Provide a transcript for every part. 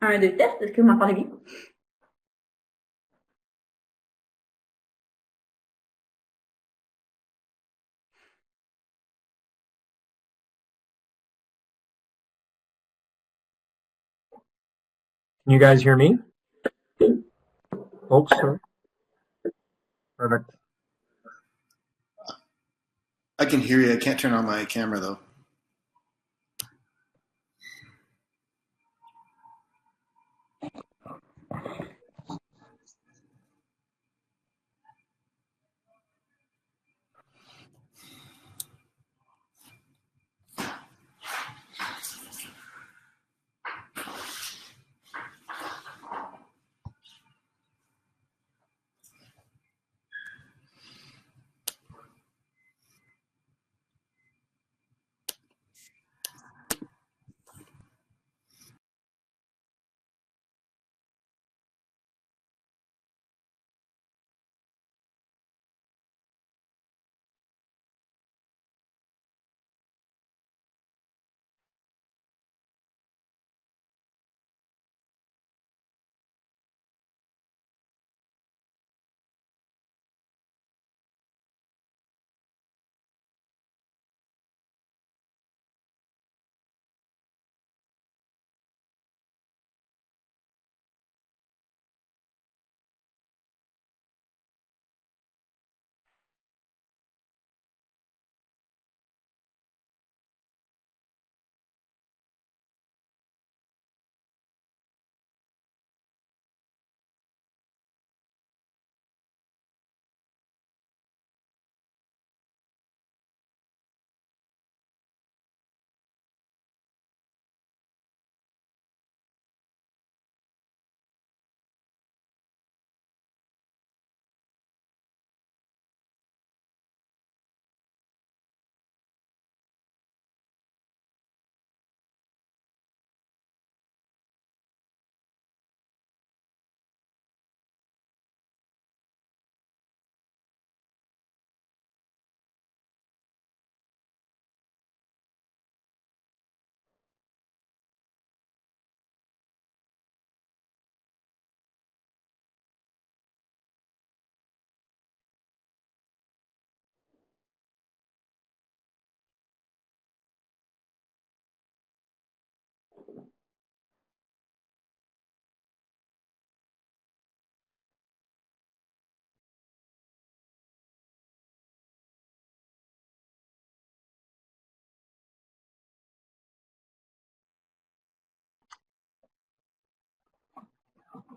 Un, deux, test. Est-ce que vous m'entendez bien? Can you guys hear me? Oops, sorry. Perfect. I can hear you. I can't turn on my camera though.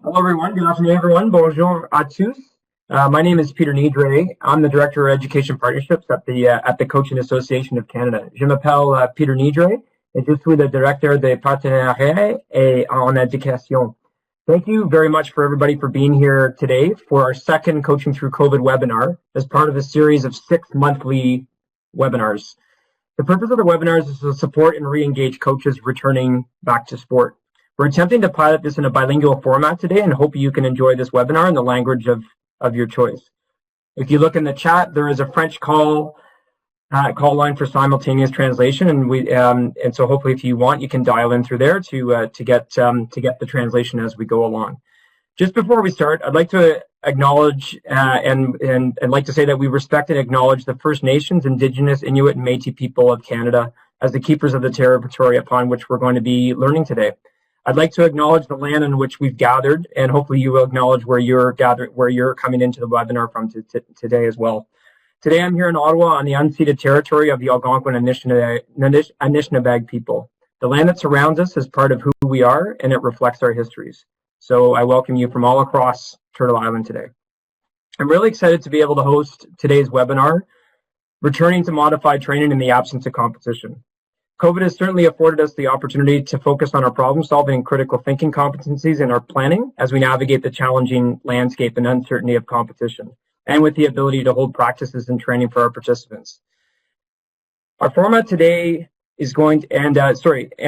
Hello, everyone. Good afternoon, everyone. Bonjour à tous. My name is Peter Nidre. I'm the Director of Education Partnerships at the Coaching Association of Canada. Je m'appelle Peter Nidre et je suis le Directeur des Partenariats et en Éducation. Thank you very much for everybody for being here today for our second Coaching Through COVID webinar as part of a series of 6 monthly webinars. The purpose of the webinars is to support and re-engage coaches returning back to sport. We're attempting to pilot this in a bilingual format today and hope you can enjoy this webinar in the language of your choice. If you look in the chat, there is a French call line for simultaneous translation, and so hopefully if you want, you can dial in through there to get the translation as we go along. Just before we start, I'd like to acknowledge and like to say that we respect and acknowledge the First Nations, Indigenous, Inuit, and Métis people of Canada as the keepers of the territory upon which we're going to be learning today. I'd like to acknowledge the land on which we've gathered, and hopefully you will acknowledge where you're coming into the webinar from today as well. Today I'm here in Ottawa on the unceded territory of the Algonquin Anishinaabe people. The land that surrounds us is part of who we are, and it reflects our histories. So I welcome you from all across Turtle Island today. I'm really excited to be able to host today's webinar, Returning to Modified Training in the Absence of Competition. COVID has certainly afforded us the opportunity to focus on our problem-solving and critical thinking competencies in our planning as we navigate the challenging landscape and uncertainty of competition, and with the ability to hold practices and training for our participants. Our format today is going to, and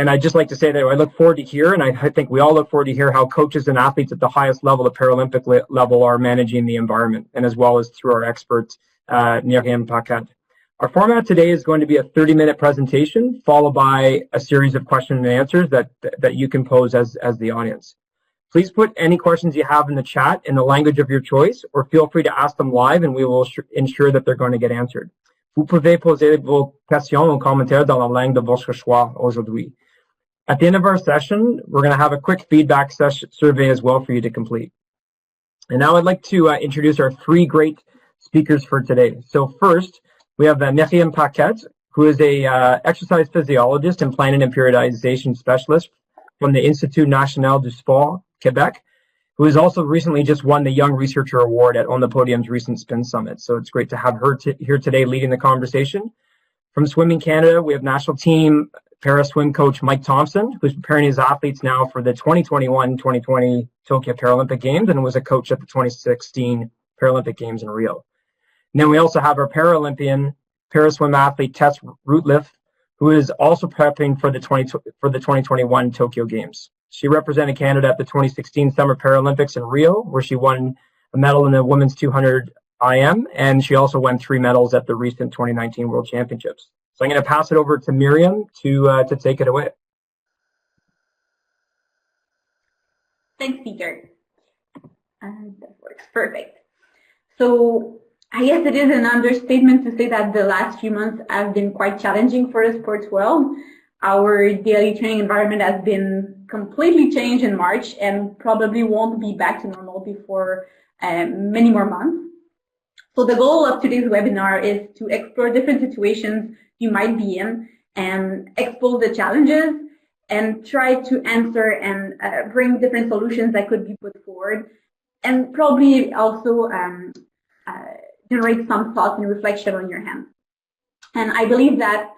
I'd just like to say that I look forward to hear, and I think we all look forward to hear how coaches and athletes at the highest level, the Paralympic level, are managing the environment, and as well as through our experts, Nirham Pakat. Our format today is going to be a 30-minute presentation followed by a series of questions and answers that you can pose as the audience. Please put any questions you have in the chat in the language of your choice, or feel free to ask them live and we will ensure that they're going to get answered. Vous pouvez poser vos questions ou commentaires dans la langue de votre choix aujourd'hui. At the end of our session, we're going to have a quick feedback survey as well for you to complete. And now I'd like to introduce our three great speakers for today. So first, we have Mercredi Paquette, who is a exercise physiologist and planning and periodization specialist from the Institut National du Sport, Quebec, who has also recently just won the Young Researcher Award at On the Podium's recent Spin Summit. So it's great to have her here today leading the conversation. From Swimming Canada, we have national team para swim coach Mike Thompson, who's preparing his athletes now for the 2021-2020 Tokyo Paralympic Games and was a coach at the 2016 Paralympic Games in Rio. And then we also have our Paralympian para-swim athlete Tess Rootliff, who is also prepping for the 2021 Tokyo Games. She represented Canada at the 2016 Summer Paralympics in Rio, where she won a medal in the women's 200 IM, and she also won 3 medals at the recent 2019 World Championships. So I'm going to pass it over to Miriam to take it away. Thanks, Peter. That works perfect. So I guess it is an understatement to say that the last few months have been quite challenging for the sports world. Our daily training environment has been completely changed in March and probably won't be back to normal before many more months. So the goal of today's webinar is to explore different situations you might be in and expose the challenges and try to answer and bring different solutions that could be put forward, and probably also generate some thoughts and reflection on your hands. And I believe that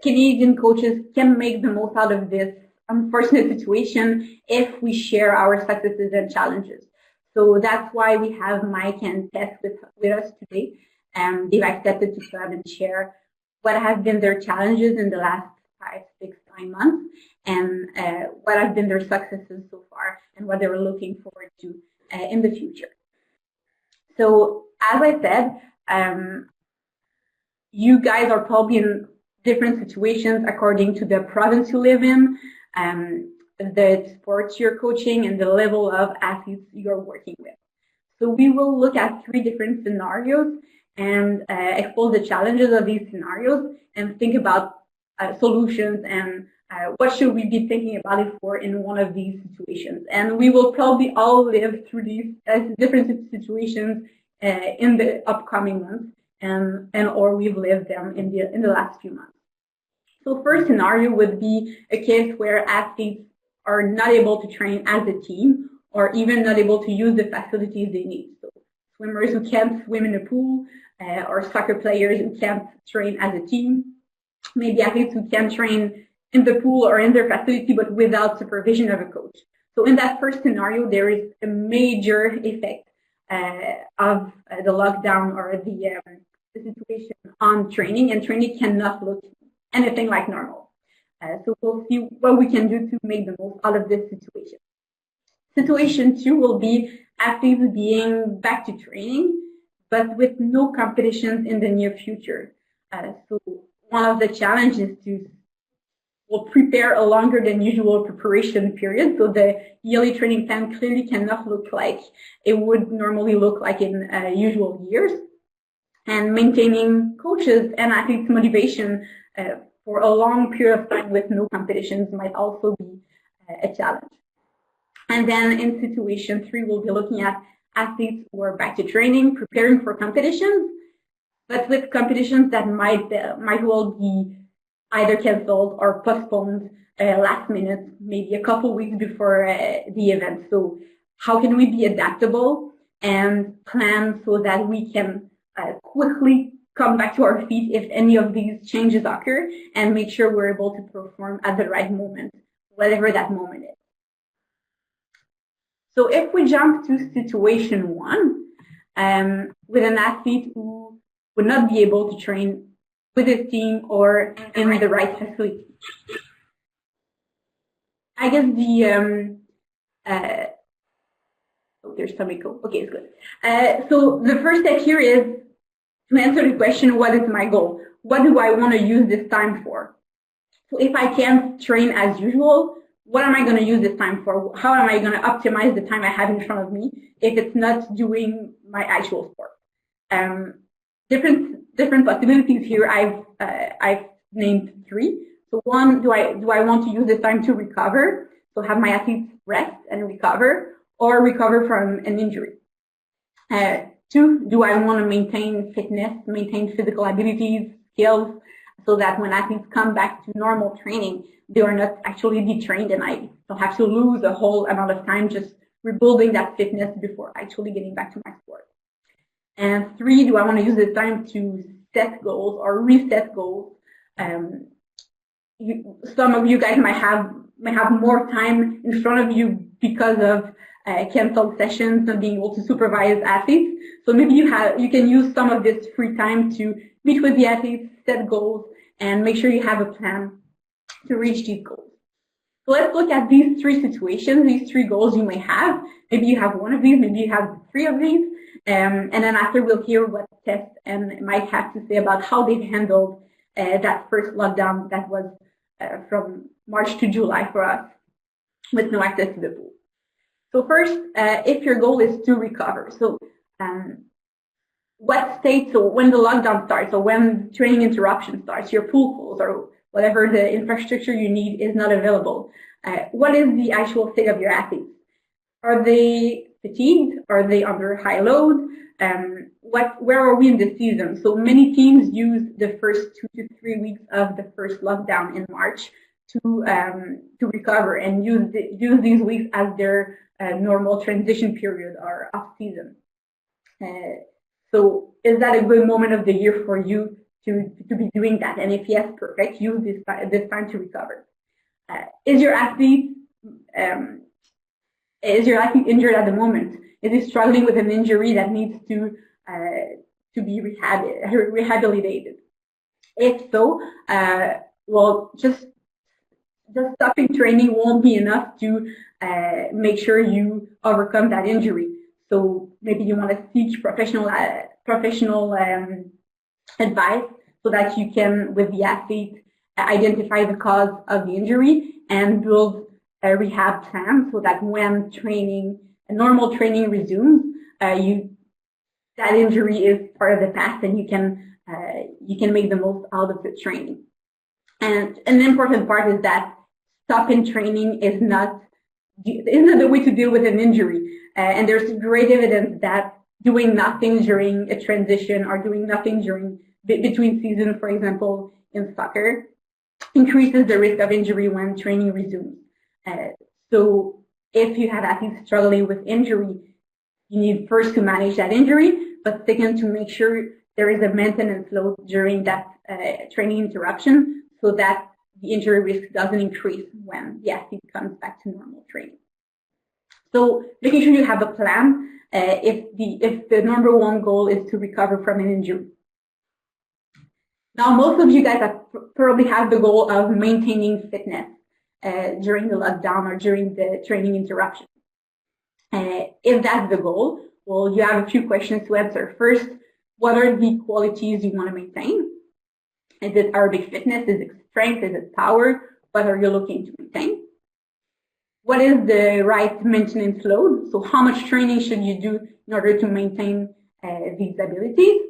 Canadian coaches can make the most out of this unfortunate situation if we share our successes and challenges. So that's why we have Mike and Tess with us today. They've accepted to come and share what have been their challenges in the last 5, 6, 9 months, and what have been their successes so far, and what they were looking forward to in the future. So, as I said, you guys are probably in different situations according to the province you live in, the sports you're coaching, and the level of athletes you're working with. So we will look at 3 different scenarios and expose the challenges of these scenarios and think about solutions and what should we be thinking about if we're in one of these situations. And we will probably all live through these different situations in the upcoming months, and or we've lived them in the last few months. So first scenario would be a case where athletes are not able to train as a team, or even not able to use the facilities they need. So swimmers who can't swim in a pool, or soccer players who can't train as a team, maybe athletes who can train in the pool or in their facility but without supervision of a coach. So in that first scenario, there is a major effect of the lockdown or the situation on training, and training cannot look anything like normal. So we'll see what we can do to make the most out of this situation. Situation 2 will be athletes being back to training, but with no competitions in the near future. So one of the challenges will prepare a longer than usual preparation period. So the yearly training plan clearly cannot look like it would normally look like in usual years. And maintaining coaches and athletes' motivation for a long period of time with no competitions might also be a challenge. And then in situation 3, we'll be looking at athletes who are back to training, preparing for competitions, but with competitions that might well be either canceled or postponed last minute, maybe a couple weeks before the event. So how can we be adaptable and plan so that we can quickly come back to our feet if any of these changes occur, and make sure we're able to perform at the right moment, whatever that moment is. So if we jump to situation 1, with an athlete who would not be able to train with his team or in the right facility. I guess there's some echo. Okay, it's good. So the first step here is to answer the question, what is my goal? What do I want to use this time for? So if I can't train as usual, what am I going to use this time for? How am I going to optimize the time I have in front of me if it's not doing my actual sport? Different possibilities here. I've named 3. So one, do I want to use this time to recover? So have my athletes rest and recover, or recover from an injury. 2, do I want to maintain fitness, maintain physical abilities, skills, so that when athletes come back to normal training, they are not actually detrained and I don't have to lose a whole amount of time just rebuilding that fitness before actually getting back to my sport. And 3, do I want to use this time to set goals or reset goals? Some of you guys might have more time in front of you because of canceled sessions, not being able to supervise athletes. So maybe you can use some of this free time to meet with the athletes, set goals, and make sure you have a plan to reach these goals. So let's look at these 3 situations, these 3 goals you may have. Maybe you have one of these, maybe you have 3 of these, and then after we'll hear what Tess and Mike have to say about how they've handled that first lockdown that was from March to July for us with no access to the pool. So first, if your goal is to recover, so what state, so when the lockdown starts or when training interruption starts, your pool closed or whatever the infrastructure you need is not available, what is the actual state of your athletes? Are they fatigued? Are they under high load? Where are we in the season? So many teams use the first 2 to 3 weeks of the first lockdown in March to recover and use these weeks as their normal transition period or off season. So is that a good moment of the year for you to be doing that? And if yes, perfect, use this time to recover. Is your athlete injured at the moment? Is he struggling with an injury that needs to be rehabilitated? If so, well, just stopping training won't be enough to make sure you overcome that injury. So maybe you want to seek professional advice so that you can, with the athlete, identify the cause of the injury and build a rehab plan so that when normal training resumes, that injury is part of the past and you can make the most out of the training. And an important part is that stopping training is not the way to deal with an injury. And there's great evidence that doing nothing during a transition or doing nothing between seasons, for example, in soccer, increases the risk of injury when training resumes. So if you have athletes struggling with injury, you need first to manage that injury, but second to make sure there is a maintenance load during that training interruption so that the injury risk doesn't increase when the athlete comes back to normal training. So making sure you have a plan if the number 1 goal is to recover from an injury. Now, most of you guys probably have the goal of maintaining fitness during the lockdown or during the training interruption. If that's the goal, well, you have a few questions to answer. First, what are the qualities you want to maintain? Is it aerobic fitness? Is it strength? Is it power? What are you looking to maintain? What is the right maintenance load? So how much training should you do in order to maintain these abilities?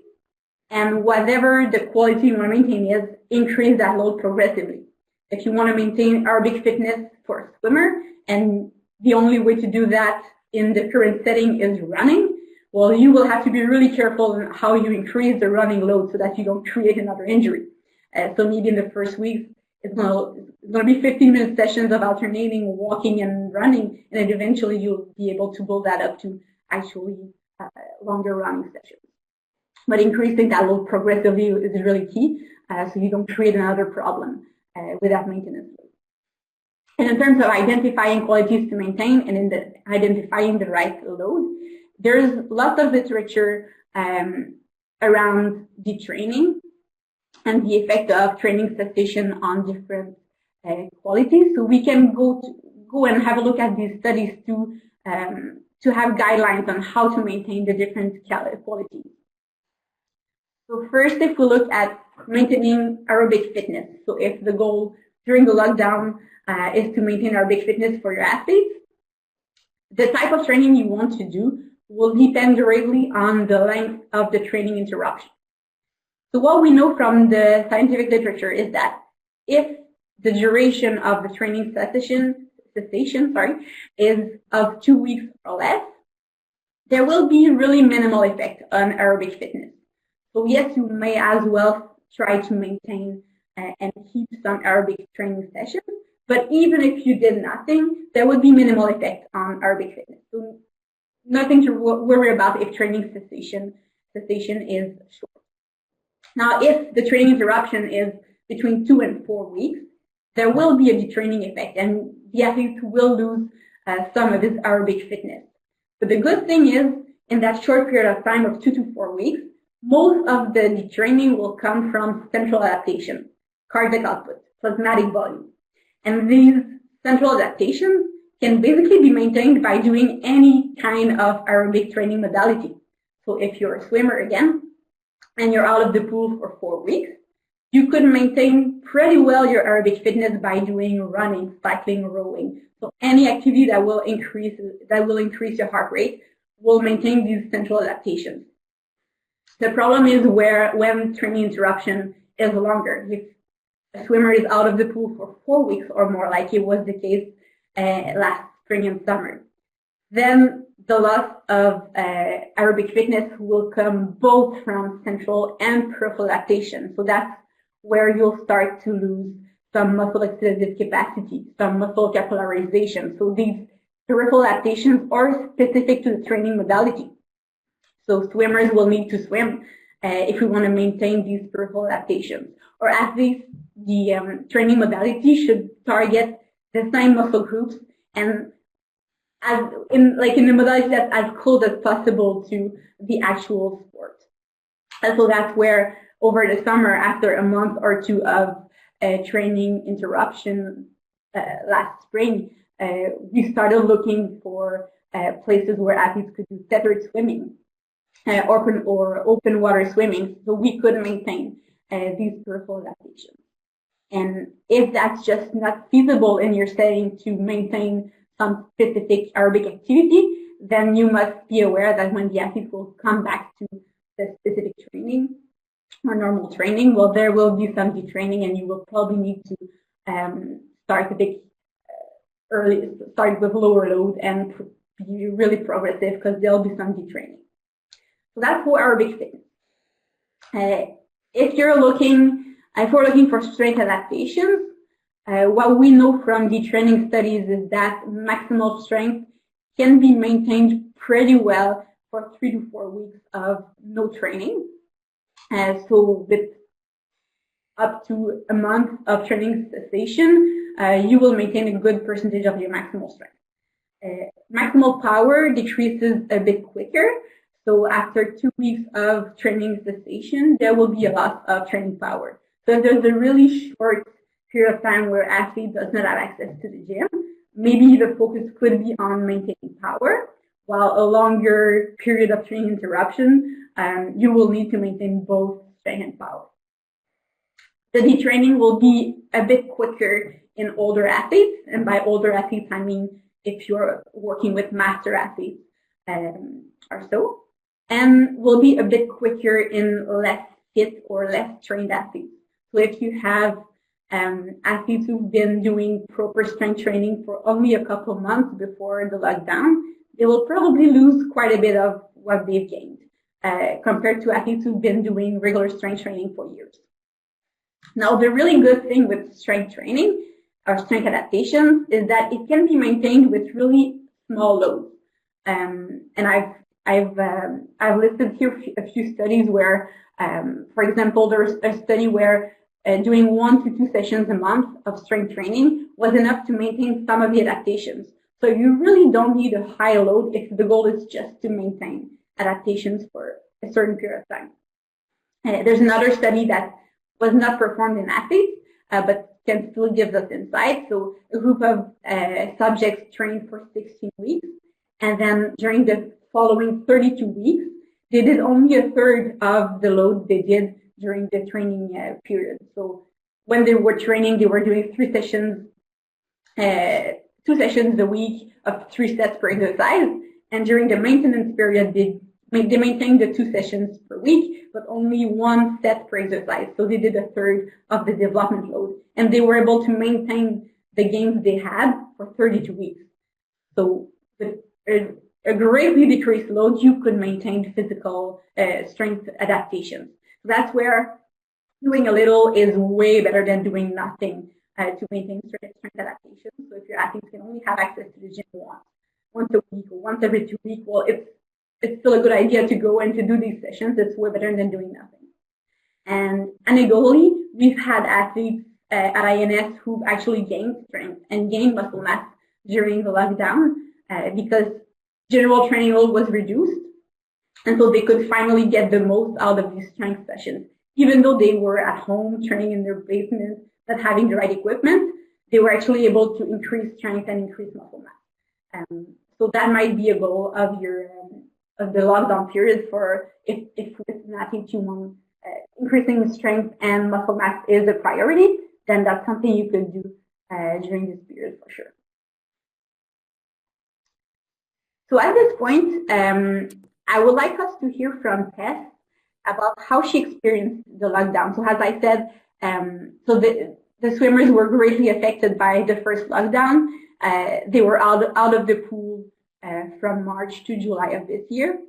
And whatever the quality you want to maintain is, increase that load progressively. If you want to maintain aerobic fitness for a swimmer, and the only way to do that in the current setting is running, well, you will have to be really careful in how you increase the running load so that you don't create another injury. So maybe in the first weeks, it's going to be 15-minute sessions of alternating walking and running, and then eventually you'll be able to build that up to actually longer running sessions. But increasing that load progressively is really key, so you don't create another problem with that maintenance load. And in terms of identifying qualities to maintain and in identifying the right load, there's lots of literature around detraining and the effect of training cessation on different qualities. So we can go and have a look at these studies to have guidelines on how to maintain the different qualities. So first, if we look at maintaining aerobic fitness, so if the goal during the lockdown is to maintain aerobic fitness for your athletes, the type of training you want to do will depend greatly on the length of the training interruption. So what we know from the scientific literature is that if the duration of the training cessation is of 2 weeks or less, there will be really minimal effect on aerobic fitness. So yes, you may as well try to maintain and keep some aerobic training sessions, but even if you did nothing, there would be minimal effect on aerobic fitness. So nothing to worry about if training cessation is short. Now, if the training interruption is between 2 and 4 weeks, there will be a detraining effect, and the athlete will lose some of his aerobic fitness. But the good thing is, in that short period of time of 2 to 4 weeks, most of the detraining will come from central adaptation, cardiac output, plasmatic volume. And these central adaptations can basically be maintained by doing any kind of aerobic training modality. So if you're a swimmer again, and you're out of the pool for 4 weeks, you could maintain pretty well your aerobic fitness by doing running, cycling, rowing. So any activity that will increase your heart rate will maintain these central adaptations. The problem is when training interruption is longer. If a swimmer is out of the pool for 4 weeks or more, like it was the case last spring and summer, then the loss of aerobic fitness will come both from central and peripheral adaptation. So that's where you'll start to lose some muscle exertive capacity, some muscle capillarization. So these peripheral adaptations are specific to the training modality. So swimmers will need to swim if we want to maintain these peripheral adaptations. Or at least the training modality should target the same muscle groups and in the modality that's as close as possible to the actual sport. And so that's where over the summer, after a month or two of training interruption last spring, we started looking for places where athletes could do tethered swimming or open water swimming, so we could maintain these peripheral adaptations. And if that's just not feasible in your setting to maintain some specific aerobic activity, then you must be aware that when the athlete will come back to the specific training or normal training, well, there will be some detraining, and you will probably need to start a bit early, start with lower load and be really progressive, because there'll be some detraining. So that's for aerobic fitness. If we're looking for strength adaptations, what we know from the training studies is that maximal strength can be maintained pretty well for 3 to 4 weeks of no training. So with up to a month of training cessation, you will maintain a good percentage of your maximal strength. Maximal power decreases a bit quicker. So after 2 weeks of training cessation, there will be a loss of training power. So if there's a really short period of time where athlete does not have access to the gym, maybe the focus could be on maintaining power, while a longer period of training interruption, you will need to maintain both strength and power. The detraining will be a bit quicker in older athletes, and by older athletes, I mean if you're working with master athletes or so, and will be a bit quicker in less fit or less trained athletes. So if you have athletes who've been doing proper strength training for only a couple of months before the lockdown, they will probably lose quite a bit of what they've gained compared to athletes who've been doing regular strength training for years. Now, the really good thing with strength training or strength adaptations is that it can be maintained with really small loads. And I've listed here a few studies where, for example, there's a study where doing 1 to 2 sessions a month of strength training was enough to maintain some of the adaptations. So you really don't need a high load if the goal is just to maintain adaptations for a certain period of time. There's another study that was not performed in athletes, but can still give us insight. So a group of subjects trained for 16 weeks, and then during the following 32 weeks, they did only a third of the load they did during the training period. So when they were training, they were doing 2 sessions a week of 3 sets per exercise. And during the maintenance period, they maintained the 2 sessions per week, but only 1 set per exercise. So they did a third of the development load. And they were able to maintain the gains they had for 32 weeks. So with a greatly decreased load, you could maintain physical strength adaptations. So that's where doing a little is way better than doing nothing to maintain strength adaptation. So if your athletes can only have access to the gym once a week or once every 2 weeks, well, it's still a good idea to go and to do these sessions. It's way better than doing nothing. And anecdotally, we've had athletes at INS who've actually gained strength and gained muscle mass during the lockdown because general training load was reduced. And so they could finally get the most out of these strength sessions. Even though they were at home training in their basement, not having the right equipment, they were actually able to increase strength and increase muscle mass. So that might be a goal of your of the lockdown period for if with an athlete you want increasing strength and muscle mass is a priority, then that's something you could do during this period for sure. So at this point, I would like us to hear from Tess about how she experienced the lockdown. So as I said, so the swimmers were greatly affected by the first lockdown. They were out of the pool from March to July of this year.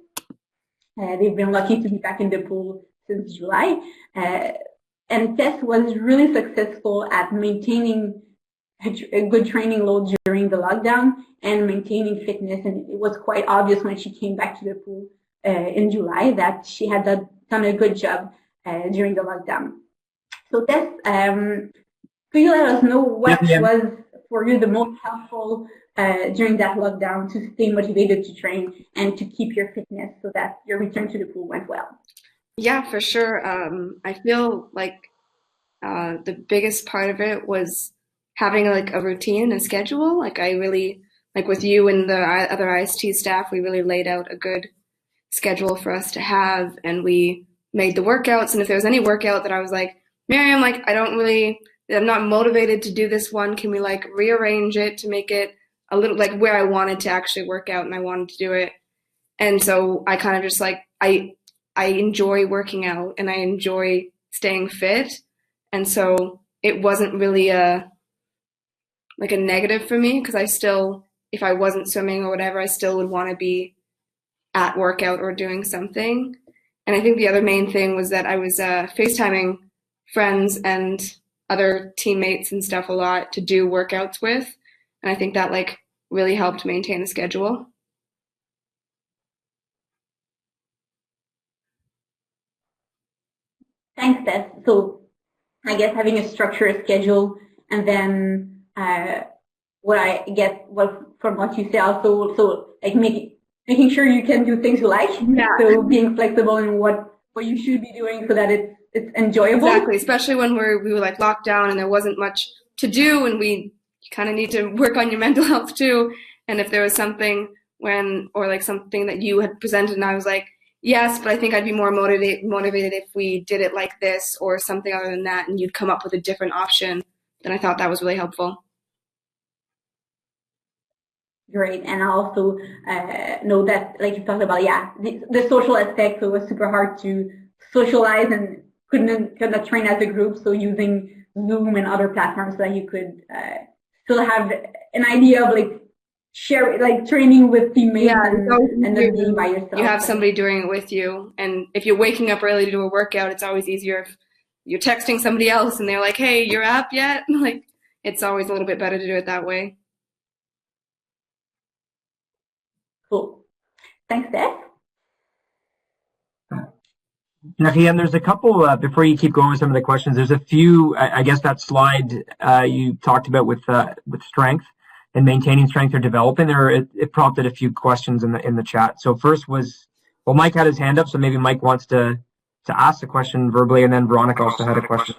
They've been lucky to be back in the pool since July. And Tess was really successful at maintaining a good training load during the lockdown and maintaining fitness. And it was quite obvious when she came back to the pool in July that she had done a good job during the lockdown. So Tess, could you let us know what was for you the most helpful during that lockdown to stay motivated to train and to keep your fitness so that your return to the pool went well? Yeah, for sure. I feel like the biggest part of it was having like a routine and schedule. Like I really, like with you and the other IST staff, we really laid out a good schedule for us to have, and we made the workouts. And if there was any workout that I was like, Miriam, like I'm not motivated to do this one. Can we like rearrange it to make it a little like where I wanted to actually work out and I wanted to do it? And so I kind of just like, I enjoy working out and I enjoy staying fit. And so it wasn't really a negative for me because I still, if I wasn't swimming or whatever, I still would want to be at workout or doing something. And I think the other main thing was that I was FaceTiming friends and other teammates and stuff a lot to do workouts with. And I think that like really helped maintain the schedule. Thanks, Tess. So I guess having a structured schedule and then what I get from what you say also, so like making sure you can do things you like. Yeah. So being flexible in what you should be doing so that it's enjoyable. Exactly, especially when we were like locked down and there wasn't much to do, and we kind of need to work on your mental health too. And if there was something or like something that you had presented and I was like, yes, but I think I'd be more motivated if we did it like this or something other than that, and you'd come up with a different option, then I thought that was really helpful. Great. And I also know that, like you talked about, the social aspect, so it was super hard to socialize and couldn't train as a group, so using Zoom and other platforms so that you could still have an idea of like training with teammates and not being by yourself. You have somebody doing it with you, and if you're waking up early to do a workout, it's always easier if you're texting somebody else and they're like, hey, you're up yet? Like, it's always a little bit better to do it that way. Cool. Thanks, Steph. And there's a couple, before you keep going with some of the questions, there's a few, I guess that slide you talked about with strength and maintaining strength or developing there, it prompted a few questions in the chat. So first was, well, Mike had his hand up, so maybe Mike wants to ask the question verbally, and then Veronica also had a question.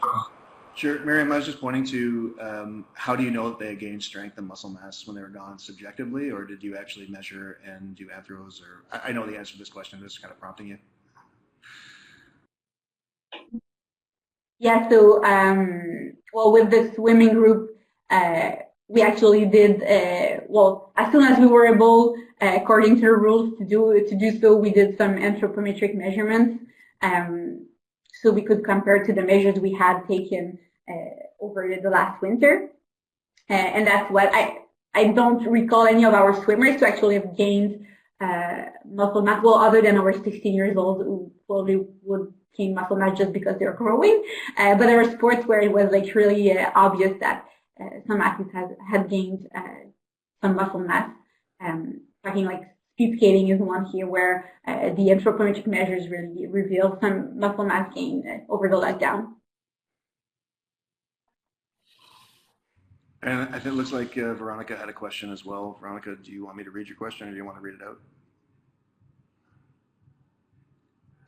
Sure, Miriam, I was just pointing to how do you know that they gained strength and muscle mass when they were gone subjectively, or did you actually measure and do anthros? Or I know the answer to this question, I'm just kind of prompting you. Yeah, so well, with the swimming group, we actually did well, as soon as we were able, according to the rules, to do so, we did some anthropometric measurements, so we could compare to the measures we had taken over the last winter, and that's what I don't recall any of our swimmers to actually have gained muscle mass, well, other than our 16 years old who probably would gain muscle mass just because they're growing. But there were sports where it was like really obvious that some athletes had gained some muscle mass. Talking like speed skating is one here where the anthropometric measures really revealed some muscle mass gain over the lockdown. And I think it looks like Veronica had a question as well. Veronica, do you want me to read your question or do you want to read it out?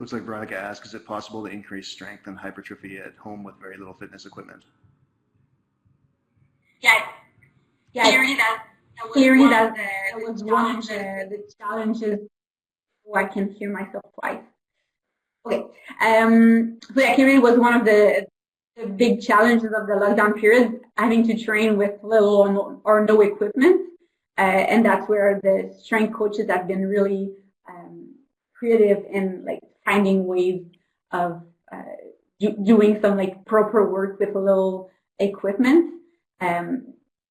Looks like Veronica asked, is it possible to increase strength and hypertrophy at home with very little fitness equipment? Yeah, theory that was one of the challenges. Oh, I can hear myself twice. Okay, so yeah, theory was one of the big challenges of the lockdown period, having to train with little or no equipment, and that's where the strength coaches have been really creative in like finding ways of doing some like proper work with a little equipment.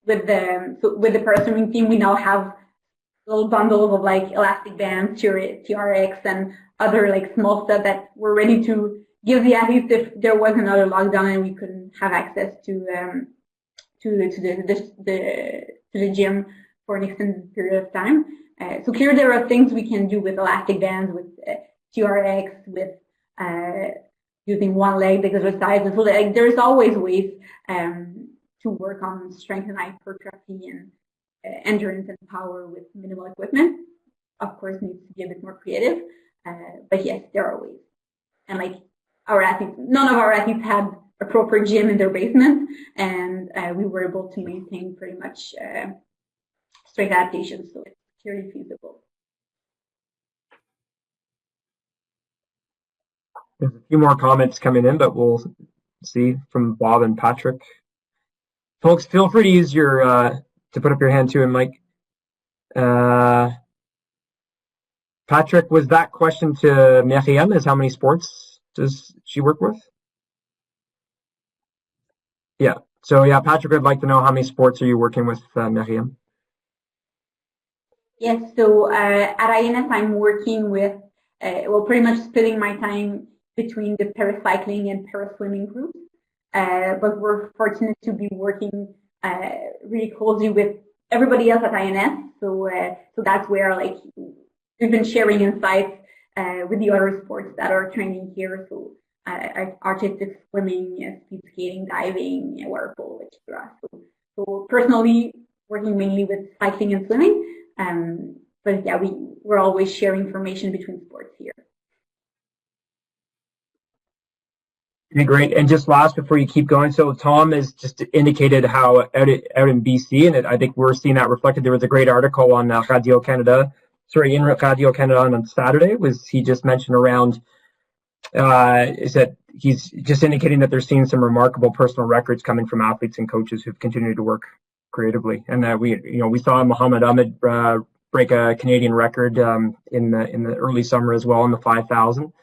With the para swimming team, we now have little bundles of like elastic bands, TRX, and other like small stuff that we're ready to give the athletes if there was another lockdown and we couldn't have access to the gym for an extended period of time. So clearly there are things we can do with elastic bands, with TRX, with using one leg exercise. So like, there's always ways to work on strength and hypertrophy and endurance and power with minimal equipment. Of course, needs to be a bit more creative, but yes, there are ways. And like our athletes, none of our athletes had a proper gym in their basement, and we were able to maintain pretty much strength adaptation, so it's clearly feasible. There's a few more comments coming in, but we'll see from Bob and Patrick. Folks, feel free to use your to put up your hand too, and Mike. Patrick, was that question to Myriam? Is how many sports does she work with? Yeah. So yeah, Patrick would like to know how many sports are you working with, Myriam? Yes. So at INS, I'm working with well, pretty much splitting my time between the paracycling and paraswimming groups. But we're fortunate to be working really closely with everybody else at INS. So that's where like we've been sharing insights with the other sports that are training here. So artistic swimming, speed skating, diving, water polo, etc. So personally working mainly with cycling and swimming. But yeah, we're always sharing information between sports here. Okay, great. And just last before you keep going, so Tom has just indicated how out in BC, and I think we're seeing that reflected. There was a great article on in Radio Canada on Saturday. He just mentioned around is that he's just indicating that they're seeing some remarkable personal records coming from athletes and coaches who've continued to work creatively, and we saw Muhammad Ahmed break a Canadian record in the early summer as well in the 5,000.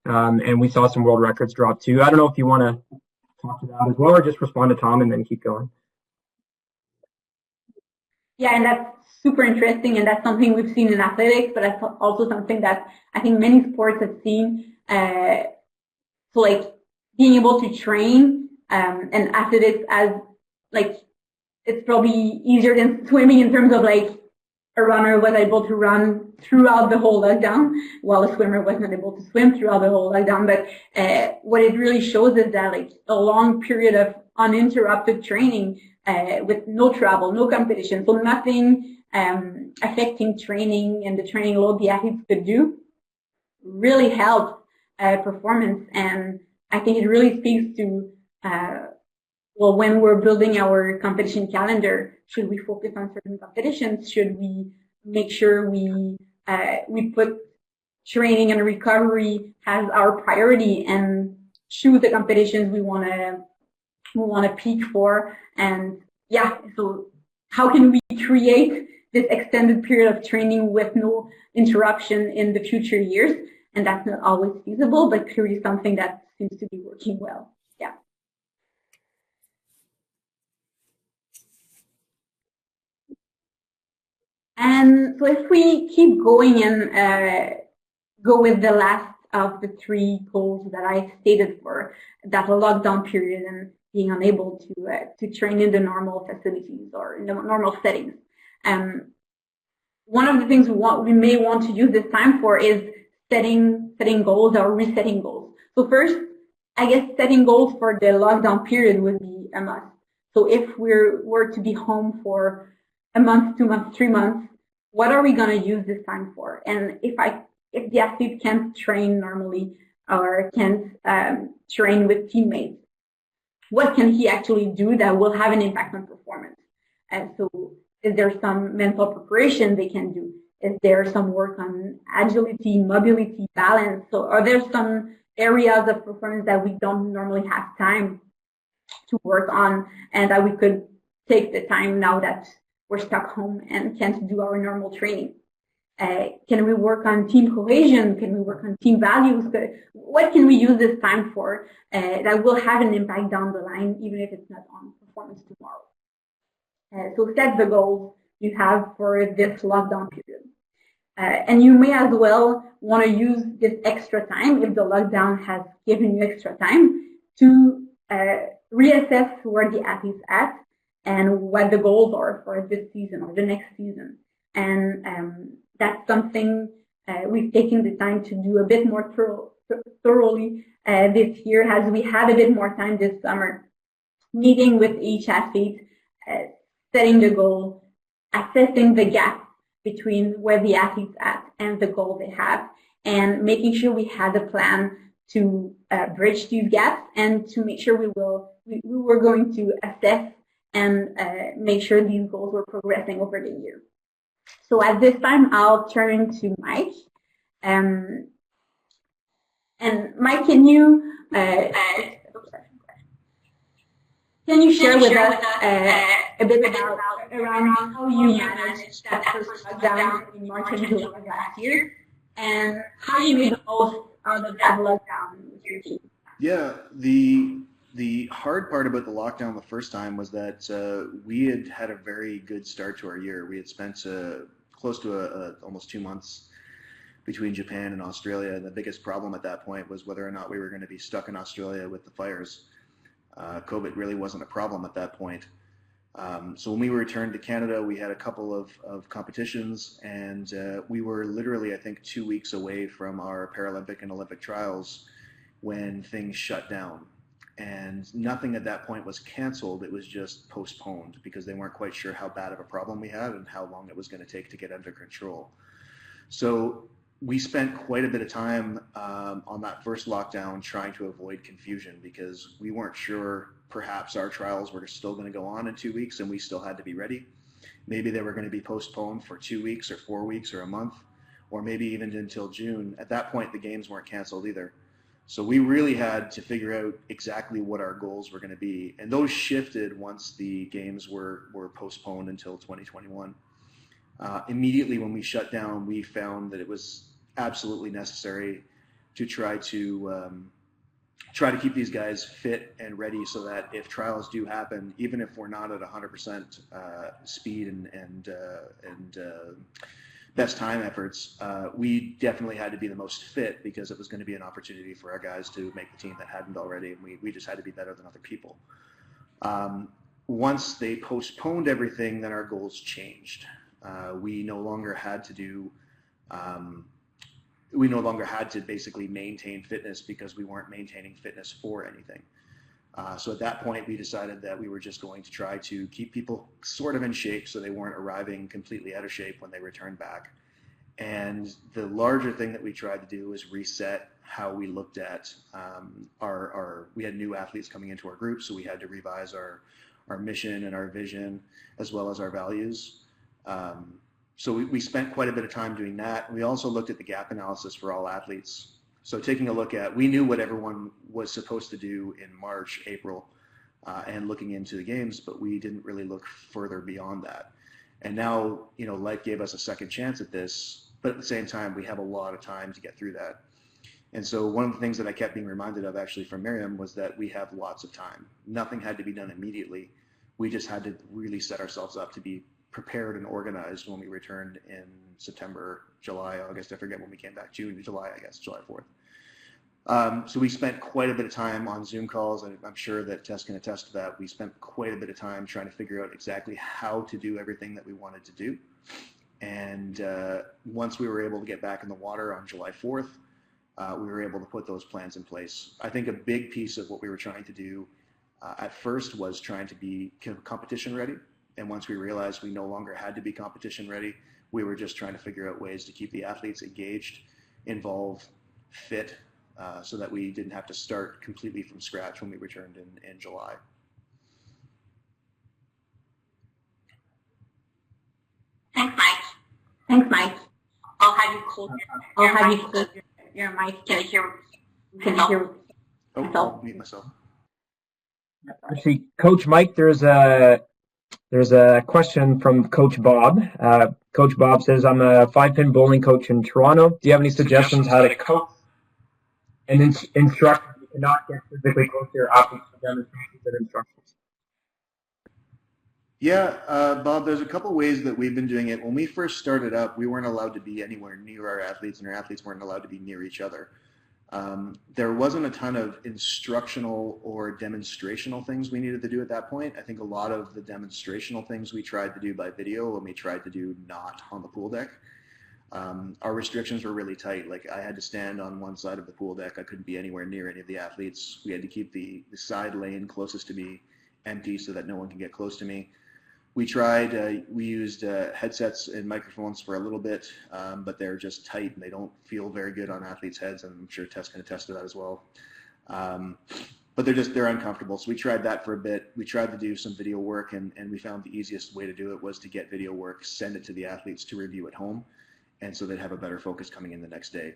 And we saw some world records drop too. I don't know if you want to talk to that as well or just respond to Tom and then keep going. Yeah, and that's super interesting, and that's something we've seen in athletics, but that's also something that I think many sports have seen. So like being able to train and athletics as like it's probably easier than swimming in terms of like a runner was able to run throughout the whole lockdown, while a swimmer was not able to swim throughout the whole lockdown. But what it really shows is that like a long period of uninterrupted training with no travel, no competition, so nothing affecting training and the training load the athletes could do really helped performance. And I think it really speaks to well, when we're building our competition calendar, should we focus on certain competitions? Should we make sure we put training and recovery as our priority? And choose the competitions we want to peak for, and yeah, so how can we create this extended period of training with no interruption in the future years? And that's not always feasible, but clearly something that seems to be working well. Yeah. And so if we keep going and go with the last of the 3 goals that I stated for that lockdown period and being unable to train in the normal facilities or in the normal settings. One of the things we may want to use this time for is setting goals or resetting goals. So first, I guess setting goals for the lockdown period would be a must. So if we were to be home for a month, 2 months, 3 months, what are we going to use this time for? And if the athlete can't train normally or can't train with teammates, what can he actually do that will have an impact on performance? And so is there some mental preparation they can do? Is there some work on agility, mobility, balance? So are there some areas of performance that we don't normally have time to work on and that we could take the time now that we're stuck home and can't do our normal training? Can we work on team cohesion? Can we work on team values? What can we use this time for that will have an impact down the line, even if it's not on performance tomorrow? So set the goals you have for this lockdown period. And you may as well want to use this extra time, if the lockdown has given you extra time, to reassess where the athlete's at and what the goals are for this season or the next season. And that's something we've taken the time to do a bit more thoroughly this year, as we had a bit more time this summer, meeting with each athlete, setting the goal, assessing the gap between where the athlete's at and the goal they have, and making sure we had a plan to bridge these gaps and to make sure we were going to assess and make sure these goals were progressing over the year. So at this time, I'll turn to Mike. And Mike, can you share with us a bit about around how you managed that first lockdown in March and July of last year, and how you made the most out of that lockdown with your team? Yeah, the hard part about the lockdown the first time was that we had a very good start to our year. We had spent close to almost 2 months between Japan and Australia, and the biggest problem at that point was whether or not we were going to be stuck in Australia with the fires. COVID really wasn't a problem at that point. So when we returned to Canada, we had a couple of competitions, and we were literally, I think, 2 weeks away from our Paralympic and Olympic trials when things shut down. And nothing at that point was canceled, it was just postponed because they weren't quite sure how bad of a problem we had and how long it was going to take to get under control. So we spent quite a bit of time on that first lockdown trying to avoid confusion, because we weren't sure perhaps our trials were still going to go on in 2 weeks and we still had to be ready. Maybe they were going to be postponed for 2 weeks or 4 weeks or a month, or maybe even until June. At that point, the games weren't canceled either. So we really had to figure out exactly what our goals were going to be. And those shifted once the games were postponed until 2021. Immediately when we shut down, we found that it was absolutely necessary to try to keep these guys fit and ready, so that if trials do happen, even if we're not at 100% speed and best time efforts, we definitely had to be the most fit, because it was going to be an opportunity for our guys to make the team that hadn't already, and we just had to be better than other people. Once they postponed everything, then our goals changed. We no longer had to basically maintain fitness, because we weren't maintaining fitness for anything. So at that point, we decided that we were just going to try to keep people sort of in shape so they weren't arriving completely out of shape when they returned back. And the larger thing that we tried to do was reset how we looked at we had new athletes coming into our group, so we had to revise our mission and our vision, as well as our values. So we spent quite a bit of time doing that. We also looked at the gap analysis for all athletes. So taking a look at, we knew what everyone was supposed to do in March, April, and looking into the games, but we didn't really look further beyond that. And now, life gave us a second chance at this, but at the same time, we have a lot of time to get through that. And so one of the things that I kept being reminded of actually from Miriam was that we have lots of time. Nothing had to be done immediately. We just had to really set ourselves up to be prepared and organized when we returned in September, July, August. I forget when we came back. June, July, I guess, July 4th. So we spent quite a bit of time on Zoom calls, and I'm sure that Tess can attest to that. We spent quite a bit of time trying to figure out exactly how to do everything that we wanted to do. And once we were able to get back in the water on July 4th, we were able to put those plans in place. I think a big piece of what we were trying to do at first was trying to be competition ready. And once we realized we no longer had to be competition ready, we were just trying to figure out ways to keep the athletes engaged, involved, fit, so that we didn't have to start completely from scratch when we returned in July. Thanks, Mike. Thanks, Mike. I'll have you close your mic. Can you hear Oh, I'll mute myself. Actually, Coach Mike, there's a question from Coach Bob. Coach Bob says, I'm a 5-pin bowling coach in Toronto. Do you have any suggestions how to coach and instruct you cannot get physically close to your athletes for demonstrations and instructions? Yeah, Bob, there's a couple ways that we've been doing it. When we first started up, we weren't allowed to be anywhere near our athletes, and our athletes weren't allowed to be near each other. There wasn't a ton of instructional or demonstrational things we needed to do at that point. I think a lot of the demonstrational things we tried to do by video, and we tried to do not on the pool deck. Our restrictions were really tight. Like, I had to stand on one side of the pool deck. I couldn't be anywhere near any of the athletes. We had to keep the side lane closest to me empty so that no one can get close to me. We tried, we used headsets and microphones for a little bit, but they're just tight and they don't feel very good on athletes' heads, and I'm sure Tess can attest to that as well. But they're uncomfortable. So we tried that for a bit. We tried to do some video work, and we found the easiest way to do it was to get video work, send it to the athletes to review at home, and so they'd have a better focus coming in the next day.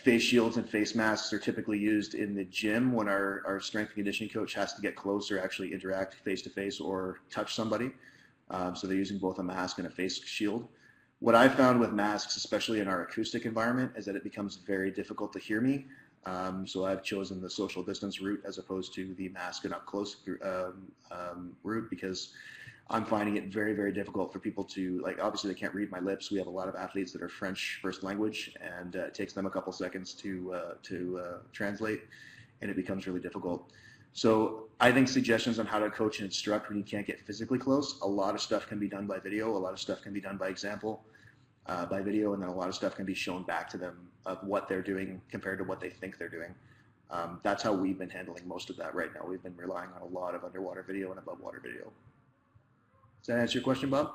Face shields and face masks are typically used in the gym when our strength and conditioning coach has to get close or actually interact face-to-face or touch somebody. So they're using both a mask and a face shield. What I found with masks, especially in our acoustic environment, is that it becomes very difficult to hear me. So I've chosen the social distance route as opposed to the mask and up close route, because I'm finding it very, very difficult for people to, like, obviously they can't read my lips. We have a lot of athletes that are French first language, and it takes them a couple seconds to translate, and it becomes really difficult. So I think suggestions on how to coach and instruct when you can't get physically close, a lot of stuff can be done by video, a lot of stuff can be done by example, by video, and then a lot of stuff can be shown back to them of what they're doing compared to what they think they're doing. That's how we've been handling most of that right now. We've been relying on a lot of underwater video and above water video. Does that answer your question, Bob?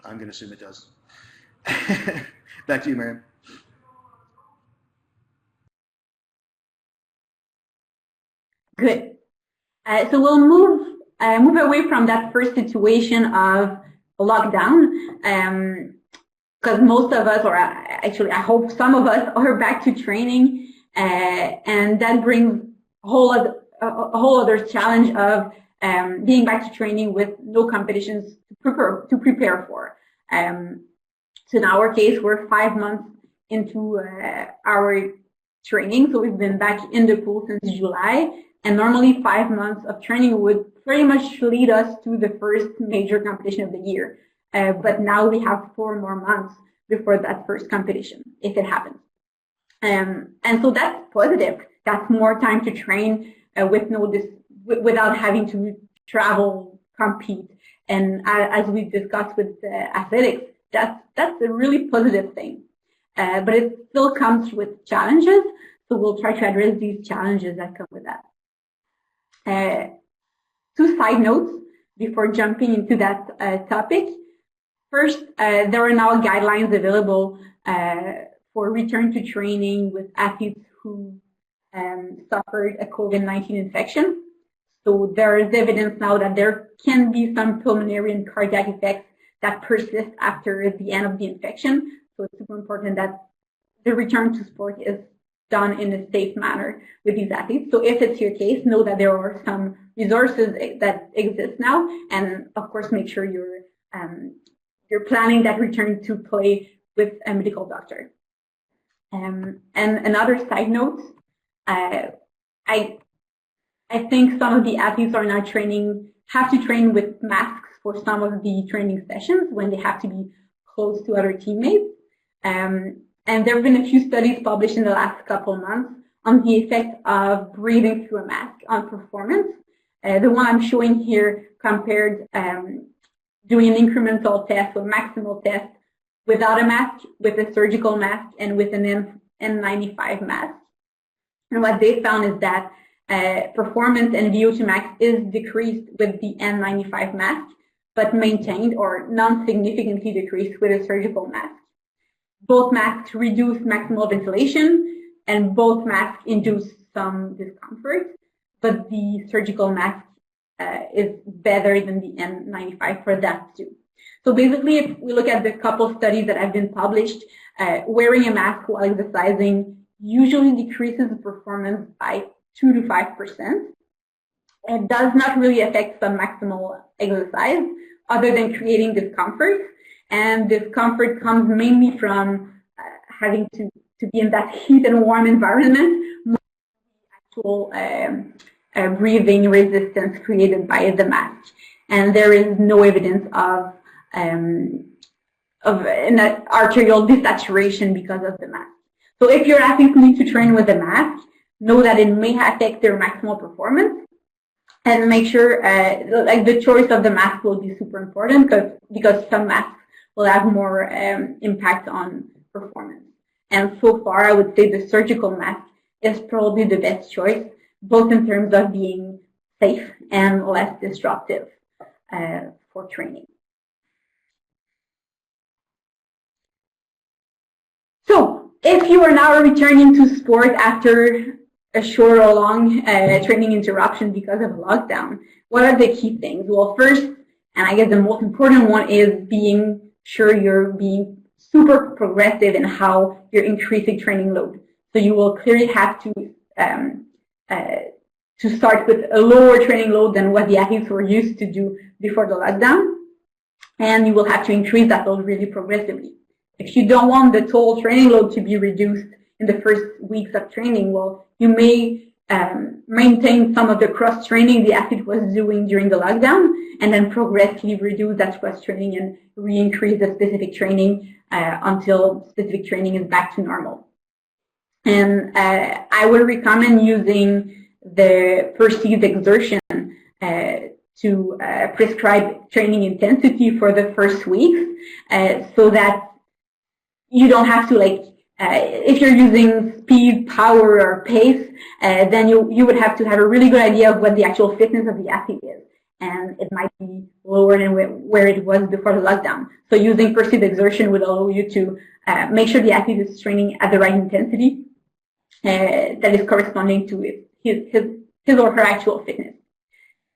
I'm going to assume it does. Back to you, Miriam. Good. So we'll move away from that first situation of lockdown, because most of us, or actually I hope some of us, are back to training, and that brings a whole other challenge of being back to training with no competitions to prepare for. So in our case, we're 5 months into our training, so we've been back in the pool since July, and normally 5 months of training would pretty much lead us to the first major competition of the year. But now we have 4 more months before that first competition, if it happens. And so that's positive. That's more time to train without having to travel, compete. And as we discussed with athletics, that's a really positive thing. But it still comes with challenges, so we'll try to address these challenges that come with that. 2 side notes before jumping into that topic. First, there are now guidelines available for return to training with athletes who suffered a COVID-19 infection. So there is evidence now that there can be some pulmonary and cardiac effects that persist after the end of the infection. So it's super important that the return to sport is done in a safe manner with these athletes. So if it's your case, know that there are some resources that exist now, and of course make sure you're planning that return to play with a medical doctor. And another side note, I think some of the athletes are now have to train with masks for some of the training sessions when they have to be close to other teammates. And there have been a few studies published in the last couple of months on the effect of breathing through a mask on performance. The one I'm showing here compared doing an incremental test or maximal test without a mask, with a surgical mask, and with an N95 mask. And what they found is that performance and VO2 max is decreased with the N95 mask, but maintained or non-significantly decreased with a surgical mask. Both masks reduce maximal ventilation, and both masks induce some discomfort, but the surgical mask is better than the N95 for that too. So basically, if we look at the couple studies that have been published, wearing a mask while exercising usually decreases the performance by 2 to 5%. It does not really affect some maximal exercise other than creating discomfort. And discomfort comes mainly from having to be in that heat and warm environment, more than the actual breathing resistance created by the mask. And there is no evidence of an arterial desaturation because of the mask. So if your athletes need to train with a mask, know that it may affect their maximal performance, and make sure like the choice of the mask will be super important because some masks will have more impact on performance. And so far, I would say the surgical mask is probably the best choice, both in terms of being safe and less disruptive for training. So, if you are now returning to sport after a short or long training interruption because of a lockdown, what are the key things? Well, first, and I guess the most important one, is being sure you're being super progressive in how you're increasing training load. So you will clearly have to start with a lower training load than what the athletes were used to do before the lockdown, and you will have to increase that load really progressively. If you don't want the total training load to be reduced in the first weeks of training, well, you may maintain some of the cross-training the athlete was doing during the lockdown, and then progressively reduce that cross-training and re-increase the specific training until specific training is back to normal. And I would recommend using the perceived exertion to prescribe training intensity for the first weeks, so that you don't have to, like, if you're using speed, power, or pace, then you would have to have a really good idea of what the actual fitness of the athlete is. And it might be lower than where it was before the lockdown. So using perceived exertion would allow you to make sure the athlete is training at the right intensity that is corresponding to his or her actual fitness.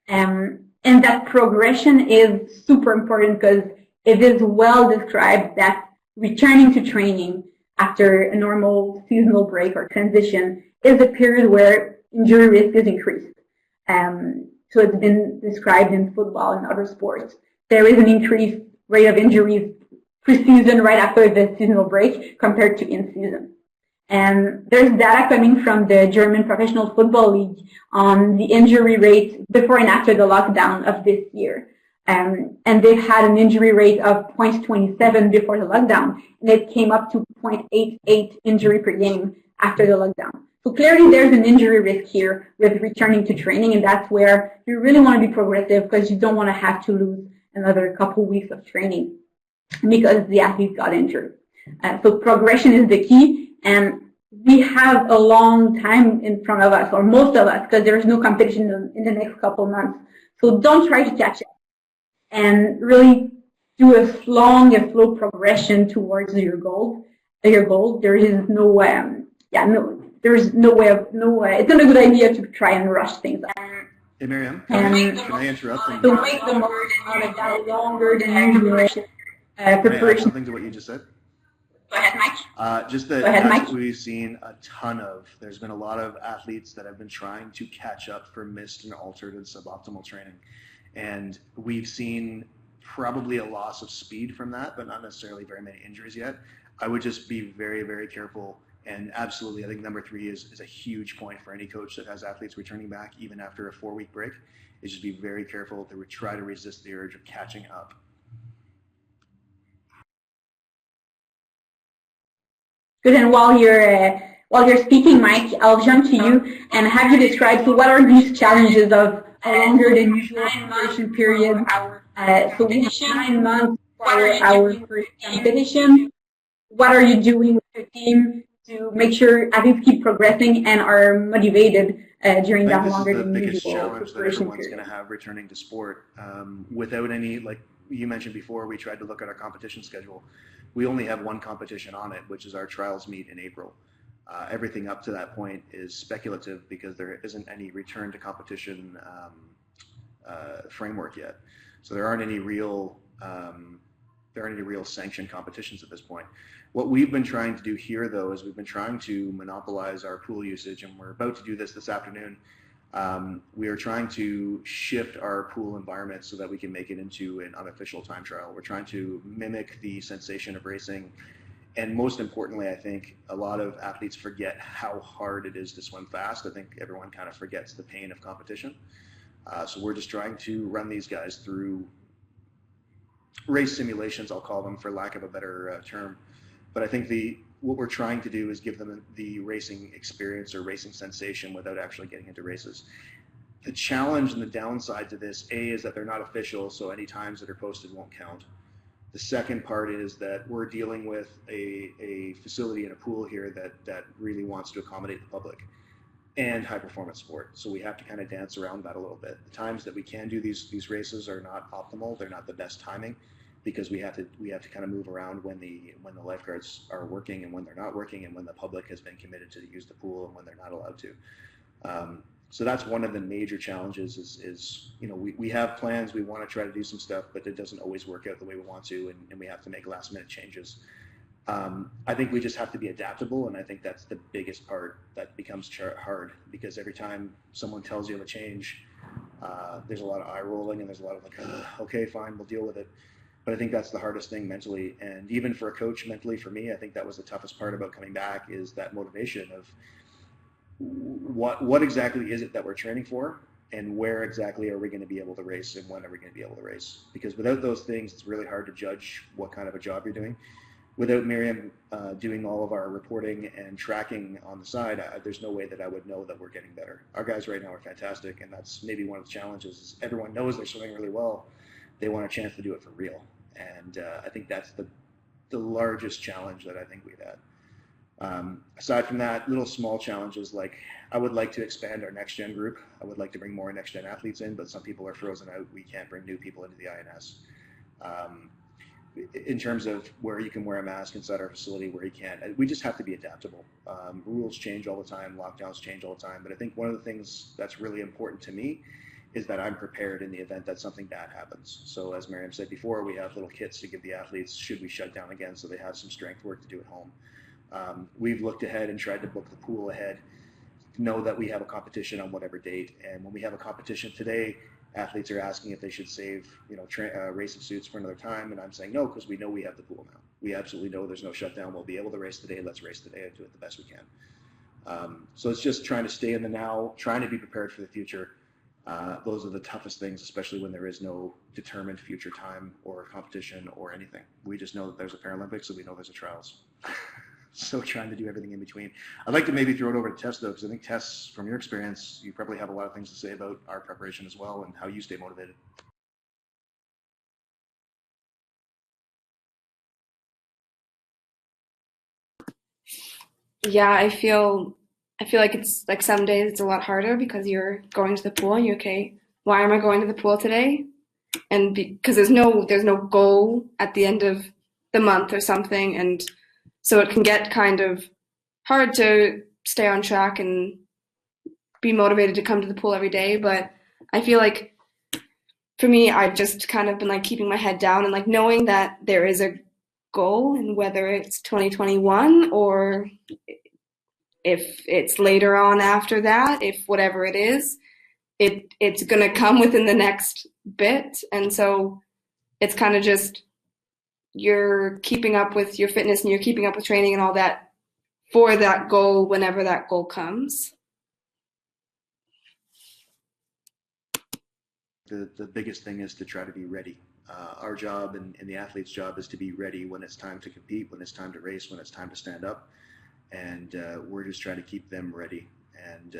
And that progression is super important because it is well described that returning to training after a normal seasonal break or transition is a period where injury risk is increased. So it's been described in football and other sports. There is an increased rate of injuries pre-season right after the seasonal break compared to in-season. And there's data coming from the German Professional Football League on the injury rate before and after the lockdown of this year. And they've had an injury rate of 0.27 before the lockdown, and it came up to 0.88 injury per game after the lockdown. So clearly there's an injury risk here with returning to training, and that's where you really want to be progressive because you don't want to have to lose another couple weeks of training because the athlete got injured. So progression is the key, and we have a long time in front of us, or most of us, because there's no competition in the next couple months. So don't try to catch up, and really do a long and slow progression towards your goal. There is no there's no way it's not a good idea to try and rush things. Hey, Miriam, And can I interrupt? to make the most out of that longer than usual Can I add preparation. something to what you just said? Go ahead, Mike. Just that Go ahead, that's Mike. what we've seen a ton of. There's been a lot of athletes that have been trying to catch up for missed and altered and suboptimal training. And we've seen probably a loss of speed from that, but not necessarily very many injuries yet. I would just be very, very careful. And absolutely, I think number 3 is a huge point for any coach that has athletes returning back even after a 4-week break, is just be very careful to try to resist the urge of catching up. Good. And while you're speaking, Mike, I'll jump to you and have you describe, so what are these challenges of a longer than usual preparation period? So we have 9 months for our first competition. What are you doing with your team to make sure athletes keep progressing and are motivated during that longer than usual preparation period? This is the biggest challenge that everyone's going to have returning to sport. Without any, like you mentioned before, we tried to look at our competition schedule. We only have one competition on it, which is our trials meet in April. Everything up to that point is speculative because there isn't any return to competition framework yet. So there aren't any real sanctioned competitions at this point. What we've been trying to do here, though, is we've been trying to monopolize our pool usage, and we're about to do this afternoon. We are trying to shift our pool environment so that we can make it into an unofficial time trial. We're trying to mimic the sensation of racing. And most importantly, I think a lot of athletes forget how hard it is to swim fast. I think everyone kind of forgets the pain of competition. So we're just trying to run these guys through race simulations, I'll call them, for lack of a better term. But I think what we're trying to do is give them the racing experience or racing sensation without actually getting into races. The challenge and the downside to this, A, is that they're not official, so any times that are posted won't count. The second part is that we're dealing with a facility and a pool here that really wants to accommodate the public and high performance sport. So we have to kind of dance around that a little bit. The times that we can do these races are not optimal. They're not the best timing because we have to kind of move around when the lifeguards are working and when they're not working, and when the public has been committed to use the pool and when they're not allowed to. So that's one of the major challenges is we have plans, we want to try to do some stuff, but it doesn't always work out the way we want to, and we have to make last minute changes. I think we just have to be adaptable, and I think that's the biggest part that becomes hard, because every time someone tells you of a change, there's a lot of eye rolling and there's a lot of like, okay, fine, we'll deal with it. But I think that's the hardest thing mentally, and even for a coach mentally, for me, I think that was the toughest part about coming back, is that motivation of what exactly is it that we're training for, and where exactly are we going to be able to race, and when are we going to be able to race? Because without those things, it's really hard to judge what kind of a job you're doing. Without Miriam doing all of our reporting and tracking on the side, there's no way that I would know that we're getting better. Our guys right now are fantastic, and that's maybe one of the challenges, is everyone knows they're swimming really well. They want a chance to do it for real. And I think that's the largest challenge that I think we've had. Aside from that, little small challenges, like I would like to expand our next gen group. I would like to bring more next gen athletes in, but some people are frozen out. We can't bring new people into the INS. In terms of where you can wear a mask inside our facility, where you can't, we just have to be adaptable. Rules change all the time, lockdowns change all the time, but I think one of the things that's really important to me is that I'm prepared in the event that something bad happens. So as Miriam said before, we have little kits to give the athletes should we shut down again, so they have some strength work to do at home. We've looked ahead and tried to book the pool ahead, know that we have a competition on whatever date, and when we have a competition today, athletes are asking if they should save racing suits for another time, and I'm saying no, because we know we have the pool now. We absolutely know there's no shutdown. We'll be able to race today. Let's race today and do it the best we can. So it's just trying to stay in the now, trying to be prepared for the future. Those are the toughest things, especially when there is no determined future time or competition or anything. We just know that there's a Paralympics, so we know there's a trials. So trying to do everything in between. I'd like to maybe throw it over to Tess, though, because I think, Tess, from your experience, you probably have a lot of things to say about our preparation as well and how you stay motivated. Yeah, I feel like it's like some days it's a lot harder because you're going to the pool and you're okay, why am I going to the pool today? And because there's no goal at the end of the month or something, and so it can get kind of hard to stay on track and be motivated to come to the pool every day. But I feel like for me, I've just kind of been like keeping my head down and like knowing that there is a goal, and whether it's 2021 or if it's later on after that, if whatever it is, it's going to come within the next bit. And so it's kind of just you're keeping up with your fitness and you're keeping up with training and all that for that goal whenever that goal comes. The biggest thing is to try to be ready. Our job and the athlete's job is to be ready when it's time to compete, when it's time to race, when it's time to stand up. And we're just trying to keep them ready. And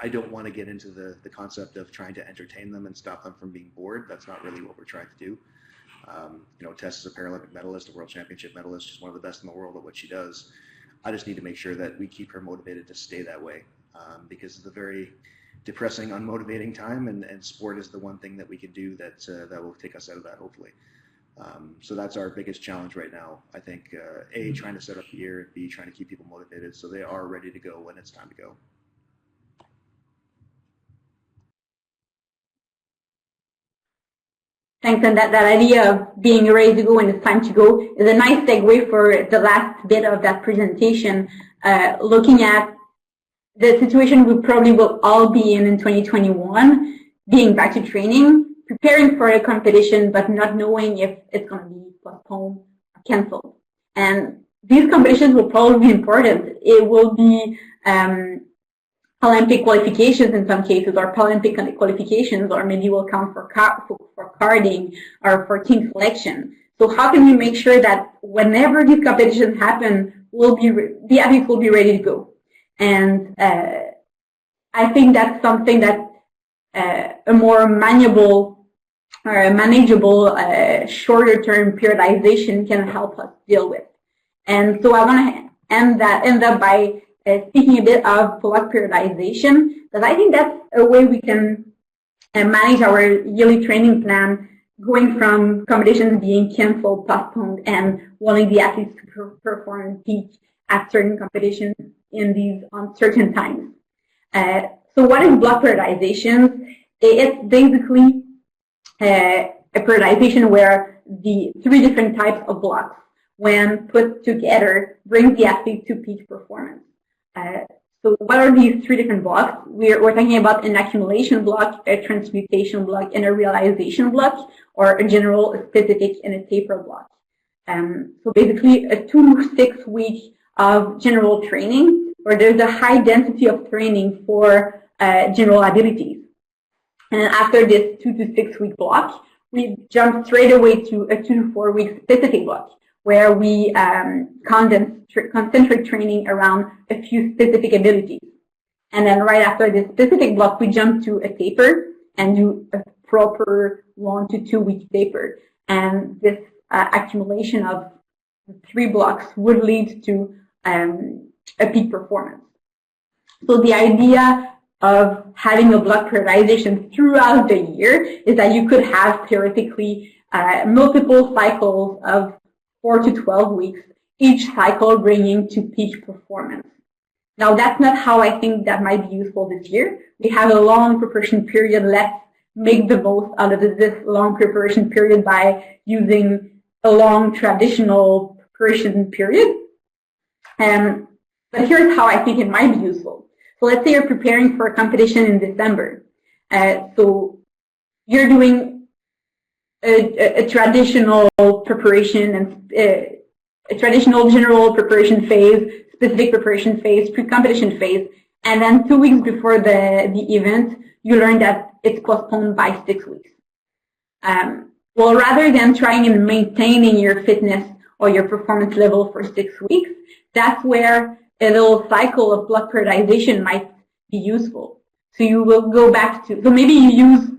I don't want to get into the concept of trying to entertain them and stop them from being bored. That's not really what we're trying to do. Tess is a Paralympic medalist, a world championship medalist. She's one of the best in the world at what she does. I just need to make sure that we keep her motivated to stay that way, because it's a very depressing, unmotivating time, and sport is the one thing that we can do that will take us out of that, hopefully. So that's our biggest challenge right now. I think, A, trying to set up the year, and B, trying to keep people motivated so they are ready to go when it's time to go. Thanks, and that idea of being ready to go when it's time to go is a nice segue for the last bit of that presentation, looking at the situation we probably will all be in 2021, being back to training, preparing for a competition, but not knowing if it's going to be postponed or canceled. And these competitions will probably be important. It will be Olympic qualifications in some cases, or Paralympic qualifications, or maybe will count for carding or for team selection. So how can we make sure that whenever these competitions happen, the athletes will be ready to go? And I think that's something that a more manageable shorter-term periodization can help us deal with. And so I want to end up by speaking a bit of block periodization, because I think that's a way we can manage our yearly training plan, going from competitions being canceled, postponed, and wanting the athletes to perform and peak at certain competitions in these uncertain times. So what is block periodization? It's basically a periodization where the 3 different types of blocks, when put together, bring the athlete to peak performance. So what are these 3 different blocks? We're talking about an accumulation block, a transmutation block, and a realization block, or a general, a specific, and a taper block. So basically a 2 to 6 week of general training, where there's a high density of training for general abilities. And then after this 2 to 6 week block, we jump straight away to a 2 to 4 week specific block, where we concentrate training around a few specific abilities. And then right after this specific block, we jump to a taper and do a proper 1 to 2 week taper. And this accumulation of 3 blocks would lead to a peak performance. So the idea of having a block periodization throughout the year is that you could have theoretically multiple cycles of 4 to 12 weeks, each cycle bringing to peak performance. Now, that's not how I think that might be useful this year. We have a long preparation period. Let's make the most out of this long preparation period by using a long traditional preparation period. But here's how I think it might be useful. So let's say you're preparing for a competition in December. So you're doing a traditional preparation and a traditional general preparation phase, specific preparation phase, pre-competition phase, and then 2 weeks before the event, you learn that it's postponed by 6 weeks. Well, rather than trying and maintaining your fitness or your performance level for 6 weeks, that's where a little cycle of block periodization might be useful. So you will go back to, so maybe you use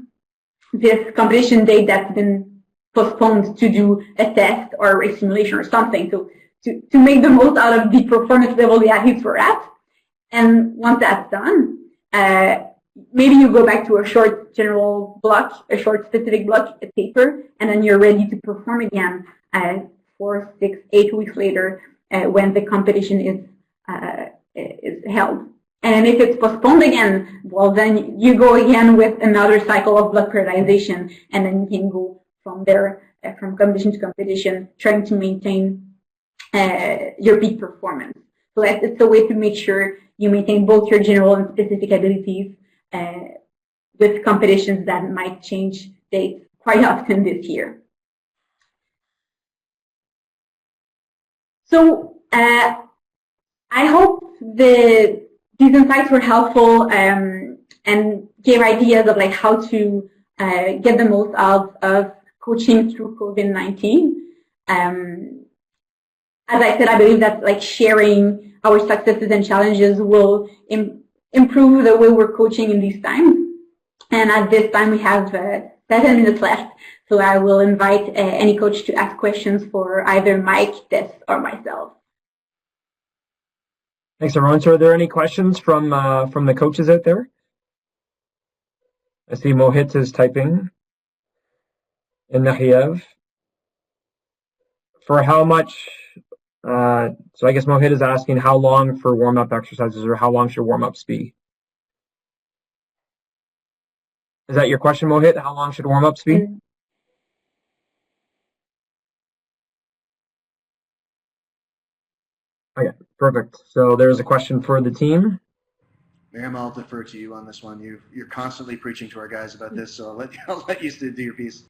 this competition date that's been postponed to do a test or a race simulation or something, so to make the most out of the performance level the athletes were at. And once that's done, maybe you go back to a short general block, a short specific block, a taper, and then you're ready to perform again 4, 6, 8 weeks later when the competition is held. And then if it's postponed again, well, then you go again with another cycle of block periodization, and then you can go from there, from competition to competition, trying to maintain your peak performance. So it's a way to make sure you maintain both your general and specific abilities with competitions that might change dates quite often this year. So I hope these insights were helpful and gave ideas of like how to get the most out of coaching through COVID-19. As I said, I believe that like sharing our successes and challenges will improve the way we're coaching in these times. And at this time, we have 7 minutes left. So I will invite any coach to ask questions for either Mike, Tess, or myself. Thanks, everyone. So are there any questions from the coaches out there? I see Mohit is typing. And Nahiev. For how much, so I guess Mohit is asking how long for warm-up exercises, or how long should warm-ups be? Is that your question, Mohit? How long should warm-ups be? Okay, perfect. So there's a question for the team. Miriam, I'll defer to you on this one. You're constantly preaching to our guys about this, so I'll let you do your piece.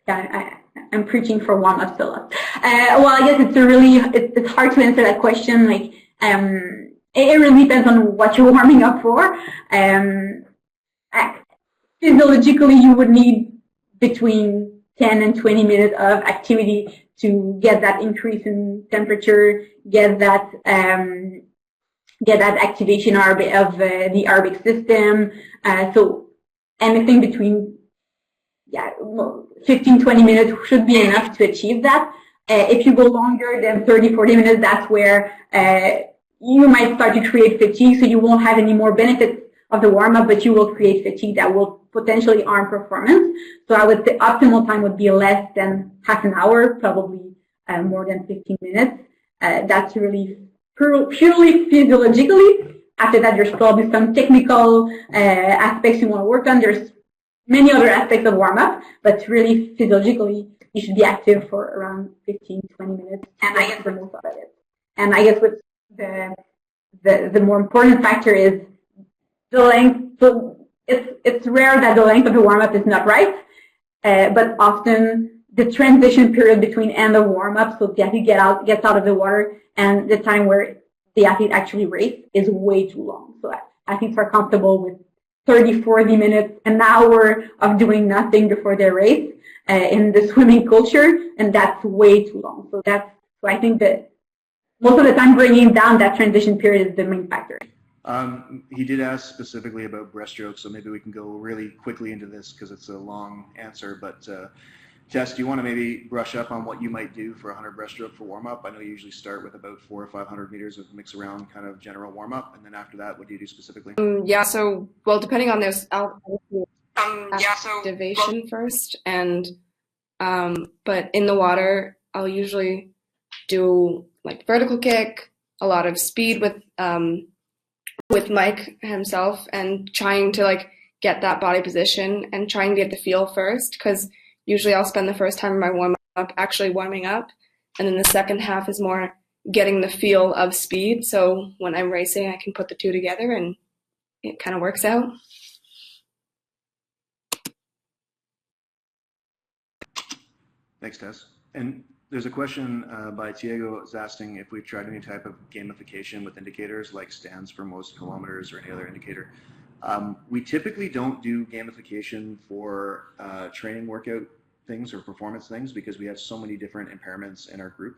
Yeah, I'm preaching for warm-ups a lot. Well, I guess it's hard to answer that question. Like, it really depends on what you're warming up for. Physiologically, you would need between 10 and 20 minutes of activity to get that increase in temperature, get that activation of the aerobic system. So anything between 15-20 minutes should be enough to achieve that. If you go longer than 30-40 minutes, that's where you might start to create fatigue, so you won't have any more benefits of the warm-up, but you will create fatigue that will potentially harm performance. So I would say optimal time would be less than half an hour, probably more than 15 minutes. That's really purely physiologically. After that, there's probably some technical aspects you want to work on. There's many other aspects of warm-up, but really physiologically, you should be active for around 15-20 minutes, and I guess the most out of it. And I guess with the more important factor is the length. So it's rare that the length of the warm-up is not right, but often the transition period between end of warm-up, so the athlete gets out of the water, and the time where the athlete actually races is way too long. So athletes are comfortable with 30-40 minutes, an hour of doing nothing before their race in the swimming culture, and that's way too long. So I think that most of the time bringing down that transition period is the main factor. He did ask specifically about breaststroke, so maybe we can go really quickly into this because it's a long answer. But Tess, do you want to maybe brush up on what you might do for 100 breaststroke for warm-up? I know you usually start with about 400 or 500 meters of mix around kind of general warm-up, and then after that, what do you do specifically? So, well, depending on this, I'll activation first, and but in the water, I'll usually do like vertical kick, a lot of speed with Mike himself, and trying to like get that body position and trying to get the feel first, because usually I'll spend the first time in my warm-up actually warming up, and then the second half is more getting the feel of speed. So when I'm racing, I can put the two together and it kind of works out. Thanks, Tess. And there's a question by Tiago is asking if we've tried any type of gamification with indicators like stands for most kilometers or any other indicator. We typically don't do gamification for training workout things or performance things because we have so many different impairments in our group.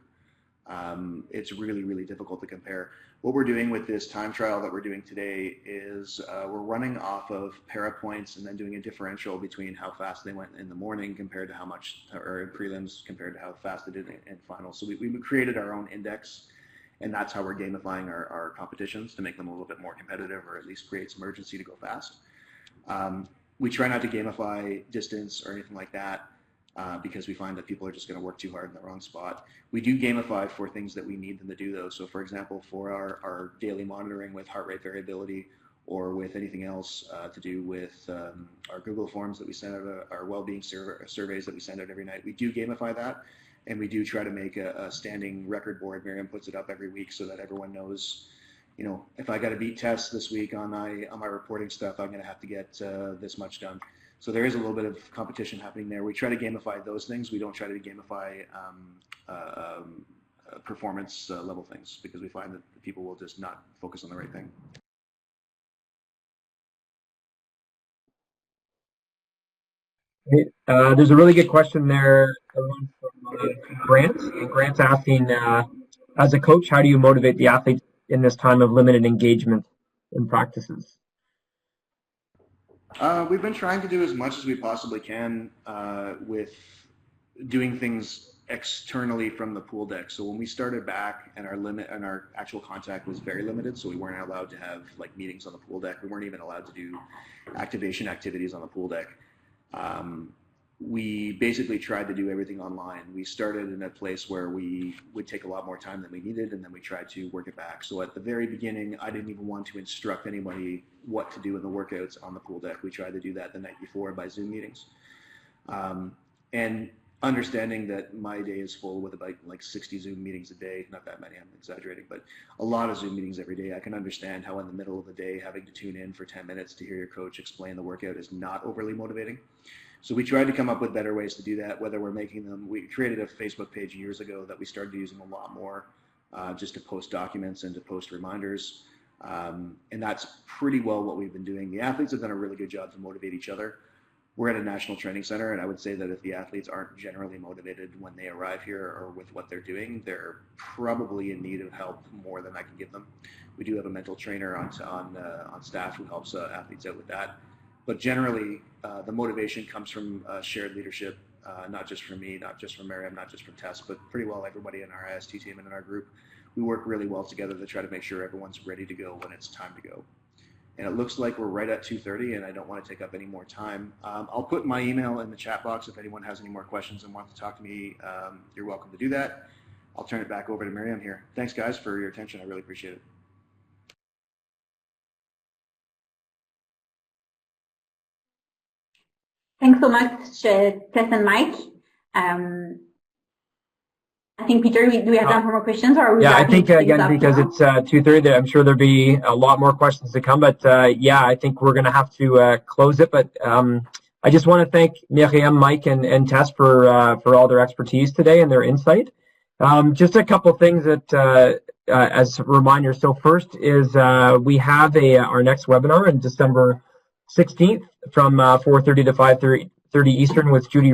It's really, really difficult to compare. What we're doing with this time trial that we're doing today is we're running off of para points and then doing a differential between how fast they went in the morning compared to how much, or in prelims compared to how fast they did in finals. So we created our own index, and that's how we're gamifying our competitions to make them a little bit more competitive, or at least create some urgency to go fast. We try not to gamify distance or anything like that. because we find that people are just going to work too hard in the wrong spot. We do gamify for things that we need them to do, though. So, for example, for our daily monitoring with heart rate variability or with anything else to do with our Google Forms that we send out, our well-being surveys that we send out every night, we do gamify that, and we do try to make a standing record board. Miriam puts it up every week so that everyone knows, you know, if I got to beat tests this week on my reporting stuff, I'm going to have to get this much done. So there is a little bit of competition happening there. We try to gamify those things. We don't try to gamify performance level things, because we find that people will just not focus on the right thing. There's a really good question there from Grant. And Grant's asking, as a coach, how do you motivate the athletes in this time of limited engagement in practices? We've been trying to do as much as we possibly can with doing things externally from the pool deck. So when we started back, and our actual contact was very limited, so we weren't allowed to have like meetings on the pool deck. We weren't even allowed to do activation activities on the pool deck. We basically tried to do everything online. We started in a place where we would take a lot more time than we needed, and then we tried to work it back. So at the very beginning, I didn't even want to instruct anybody what to do in the workouts on the pool deck. We tried to do that the night before by Zoom meetings. And understanding that my day is full with about like 60 Zoom meetings a day, not that many, I'm exaggerating, but a lot of Zoom meetings every day. I can understand how in the middle of the day having to tune in for 10 minutes to hear your coach explain the workout is not overly motivating. So we tried to come up with better ways to do that, whether we're making them. We created a Facebook page years ago that we started using a lot more just to post documents and to post reminders. And that's pretty well what we've been doing. The athletes have done a really good job to motivate each other. We're at a national training center, and I would say that if the athletes aren't generally motivated when they arrive here or with what they're doing, they're probably in need of help more than I can give them. We do have a mental trainer on staff who helps athletes out with that. But generally, the motivation comes from shared leadership, not just from me, not just from Miriam, not just from Tess, but pretty well everybody in our IST team and in our group. We work really well together to try to make sure everyone's ready to go when it's time to go. And it looks like we're right at 2:30, and I don't want to take up any more time. I'll put my email in the chat box if anyone has any more questions and wants to talk to me. You're welcome to do that. I'll turn it back over to Miriam here. Thanks, guys, for your attention. I really appreciate it. Thanks so much, Tess and Mike. I think, Peter, do we have time for more questions? Or are we I think, again, because now? it's 2:30, I'm sure there'll be a lot more questions to come. But, yeah, I think we're going to have to close it. But I just want to thank Miriam, Mike, and Tess for all their expertise today and their insight. Just a couple things that, as a reminder. So first is we have our next webinar on December 16th from 4:30 to 5:30 Eastern with Judy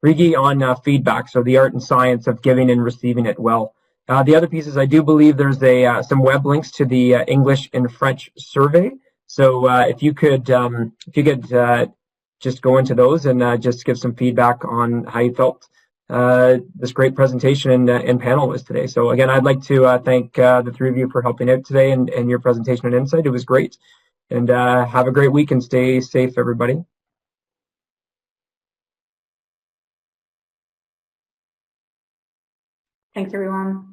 Rigi on feedback, so the art and science of giving and receiving it well. The other piece is I do believe there's some web links to the English and French survey. So if you could just go into those and just give some feedback on how you felt this great presentation and panel was today. So again, I'd like to thank the three of you for helping out today and your presentation and insight. It was great. And have a great week and stay safe, everybody. Thanks, everyone.